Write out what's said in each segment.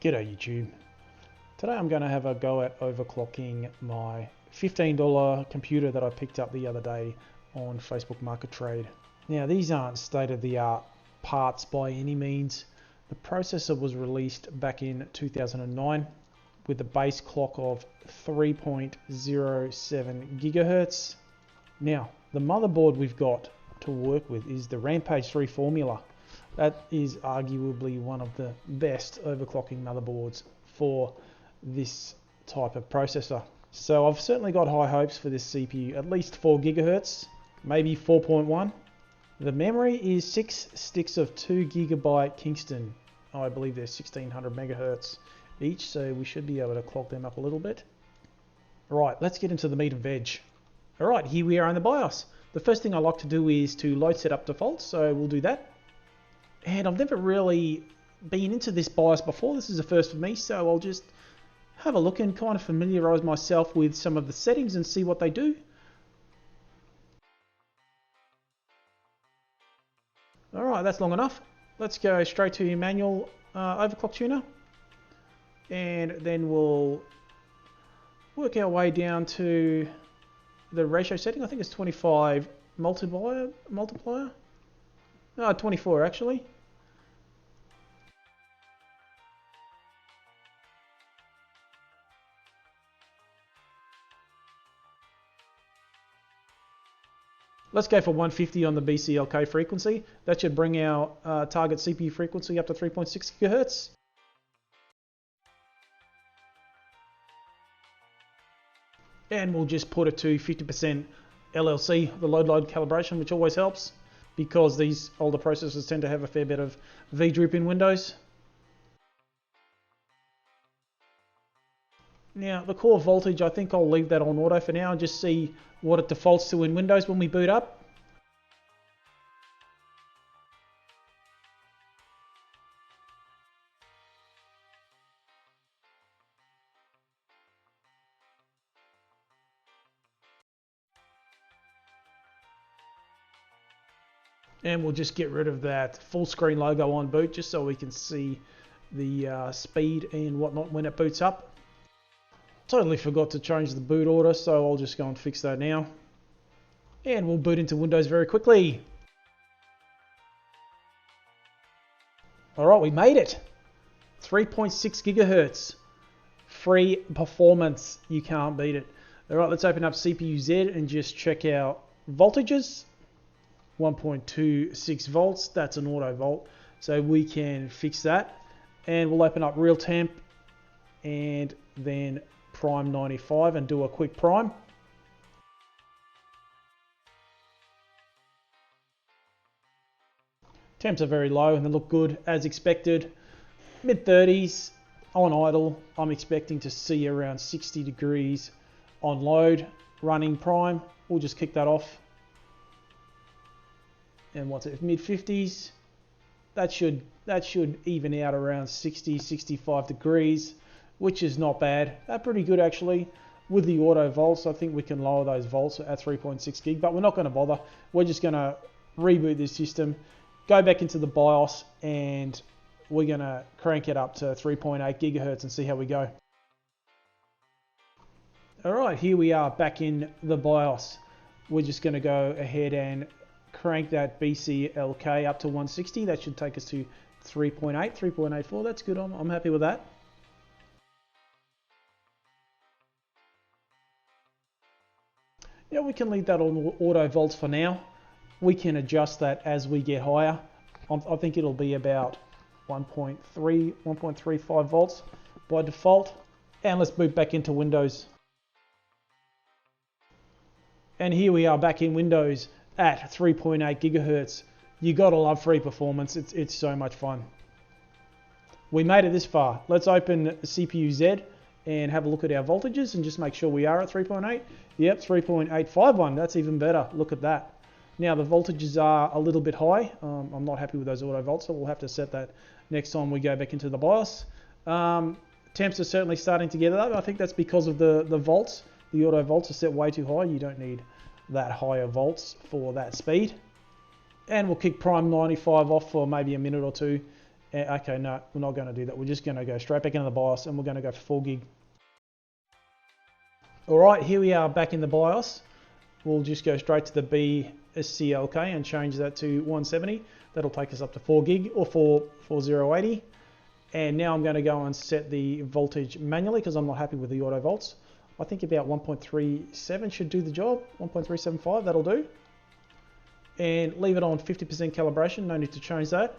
G'day YouTube. Today I'm going to have a go at overclocking my $15 computer that I picked up the other day on Facebook Market Trade. Now these aren't state-of-the-art parts by any means. The processor was released back in 2009 with a base clock of 3.07 gigahertz. Now the motherboard we've got to work with is the Rampage 3 Formula. That is arguably one of the best overclocking motherboards for this type of processor. So I've certainly got high hopes for this CPU, at least 4 gigahertz, maybe 4.1. The memory is 6 sticks of 2 gigabyte Kingston. I believe they're 1600 megahertz each, so we should be able to clock them up a little bit. Right, let's get into the meat and veg. Alright, here we are in the BIOS. The first thing I like to do is to load setup defaults, so we'll do that. And I've never really been into this BIOS before. This is a first for me, so I'll just have a look and kind of familiarise myself with some of the settings and see what they do. Alright, that's long enough. Let's go straight to manual overclock tuner. And then we'll work our way down to the ratio setting. I think it's 25 multiplier. 24 actually. Let's go for 150 on the BCLK frequency. That should bring our target CPU frequency up to 3.6 gigahertz. And we'll just put it to 50% LLC, the load calibration, which always helps because these older processors tend to have a fair bit of V-droop in Windows. Now the core voltage, I think I'll leave that on auto for now and just see what it defaults to in Windows when we boot up. And we'll just get rid of that full screen logo on boot just so we can see the speed and whatnot when it boots up. Totally forgot to change the boot order, so I'll just go and fix that now. And we'll boot into Windows very quickly. Alright, we made it. 3.6 gigahertz. Free performance. You can't beat it. Alright, let's open up CPU-Z and just check our voltages. 1.26 volts, that's an auto volt, so we can fix that. And we'll open up real temp and then prime 95 and do a quick prime. Temps are very low and they look good as expected. Mid 30s on idle. I'm expecting to see around 60 degrees on load. Running prime, we'll just kick that off. And what's it, mid 50s? That should even out around 60, 65 degrees, which is not bad. That's pretty good actually. With the auto volts, I think we can lower those volts at 3.6 gig, but we're not going to bother. We're just going to reboot this system, go back into the BIOS, and we're going to crank it up to 3.8 gigahertz and see how we go. Alright, here we are back in the BIOS. We're just going to go ahead and crank that BCLK up to 160. That should take us to 3.8, 3.84. That's good. I'm happy with that. Yeah, we can leave that on auto volts for now. We can adjust that as we get higher. I think it'll be about 1.3, 1.35 volts by default. And let's boot back into Windows. And here we are back in Windows at 3.8 gigahertz. You gotta love free performance. It's so much fun. We made it this far. Let's open CPU-Z and have a look at our voltages and just make sure we are at 3.8. Yep, 3.851. That's even better. Look at that. Now the voltages are a little bit high. I'm not happy with those auto volts, so we'll have to set that next time we go back into the BIOS. Temps are certainly starting to get up. I think that's because of the volts. The auto volts are set way too high. You don't need that higher volts for that speed. And we'll kick prime 95 off for maybe a minute or two Okay, no, we're not going to do that. We're just going to go straight back into the BIOS and we're going to go for 4 gig. All right, here we are back in the BIOS. We'll just go straight to the BSCLK and change that to 170. That'll take us up to 4 gig or 4080. And now I'm going to go and set the voltage manually because I'm not happy with the auto volts. I think about 1.37 should do the job. 1.375, that'll do. And leave it on 50% calibration, no need to change that.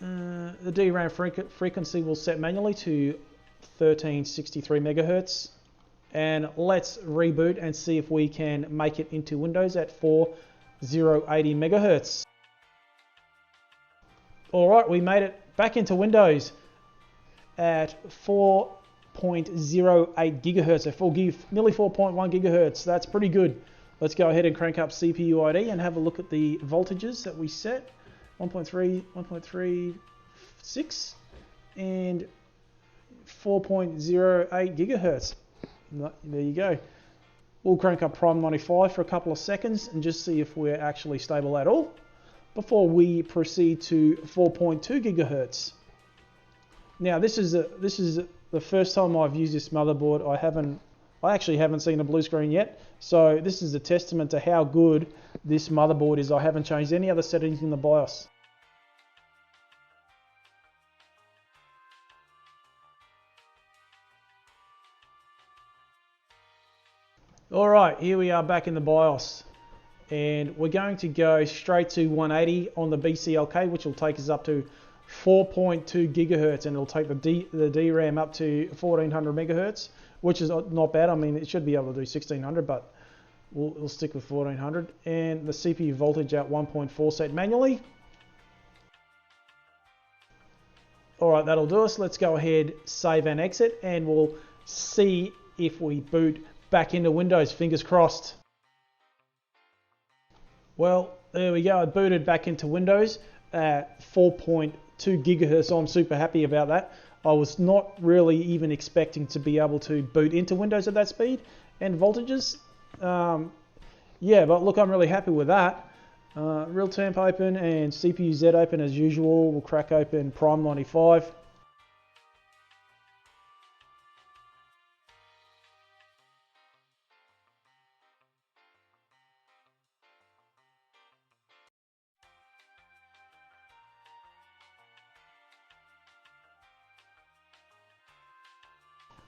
The DRAM frequency will set manually to 1363 megahertz. And let's reboot and see if we can make it into Windows at 4080 megahertz. All right, we made it back into Windows at 4.08 gigahertz, so 4 gig, nearly 4.1 gigahertz. That's pretty good. Let's go ahead and crank up CPU ID and have a look at the voltages that we set. 1.3, 1.36, and 4.08 gigahertz. There you go. We'll crank up Prime 95 for a couple of seconds and just see if we're actually stable at all before we proceed to 4.2 gigahertz. Now this is the first time I've used this motherboard. I actually haven't seen a blue screen yet, so this is a testament to how good this motherboard is. I haven't changed any other settings in the BIOS. Alright, here we are back in the BIOS, and we're going to go straight to 180 on the BCLK, which will take us up to 4.2 gigahertz, and it'll take the DRAM up to 1400 megahertz, which is not bad. I mean, it should be able to do 1600, but we'll stick with 1400. And the CPU voltage at 1.4 set manually. Alright, that'll do us. Let's go ahead, save and exit, and we'll see if we boot back into Windows, fingers crossed. Well, there we go. I booted back into Windows at 4.2 gigahertz. I'm super happy about that. I was not really even expecting to be able to boot into Windows at that speed and voltages. Yeah, but look, I'm really happy with that. Real temp open and CPU Z open as usual. We'll crack open Prime 95.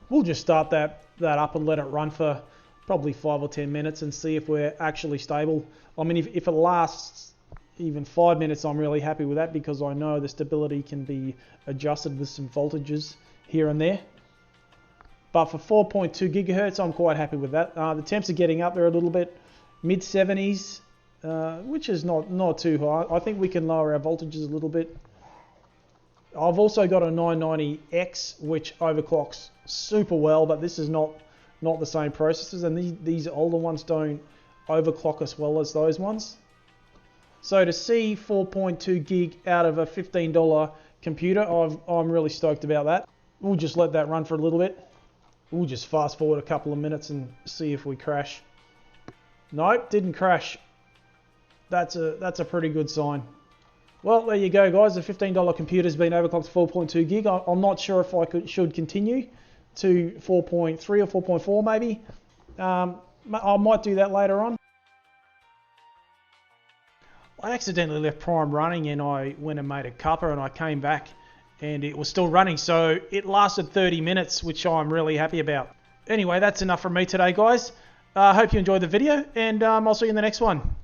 We'll just start that up and let it run for probably 5 or 10 minutes and see if we're actually stable. I mean, if it lasts even 5 minutes, I'm really happy with that because I know the stability can be adjusted with some voltages here and there. But for 4.2 gigahertz, I'm quite happy with that. The temps are getting up there a little bit, mid 70s, which is not too high. I think we can lower our voltages a little bit. I've also got a 990X which overclocks super well, but this is not the same processors, and these older ones don't overclock as well as those ones. So to see 4.2 gig out of a $15 computer, I'm really stoked about that. We'll just let that run for a little bit. We'll just fast forward a couple of minutes and see if we crash. Nope, didn't crash. That's a pretty good sign. Well, there you go, guys. The $15 computer's been overclocked to 4.2 gig. I'm not sure if I should continue to 4.3 or 4.4 maybe. I might do that later on. I accidentally left Prime running and I went and made a cuppa and I came back and it was still running. So it lasted 30 minutes, which I'm really happy about. Anyway, that's enough from me today, guys. I hope you enjoyed the video and I'll see you in the next one.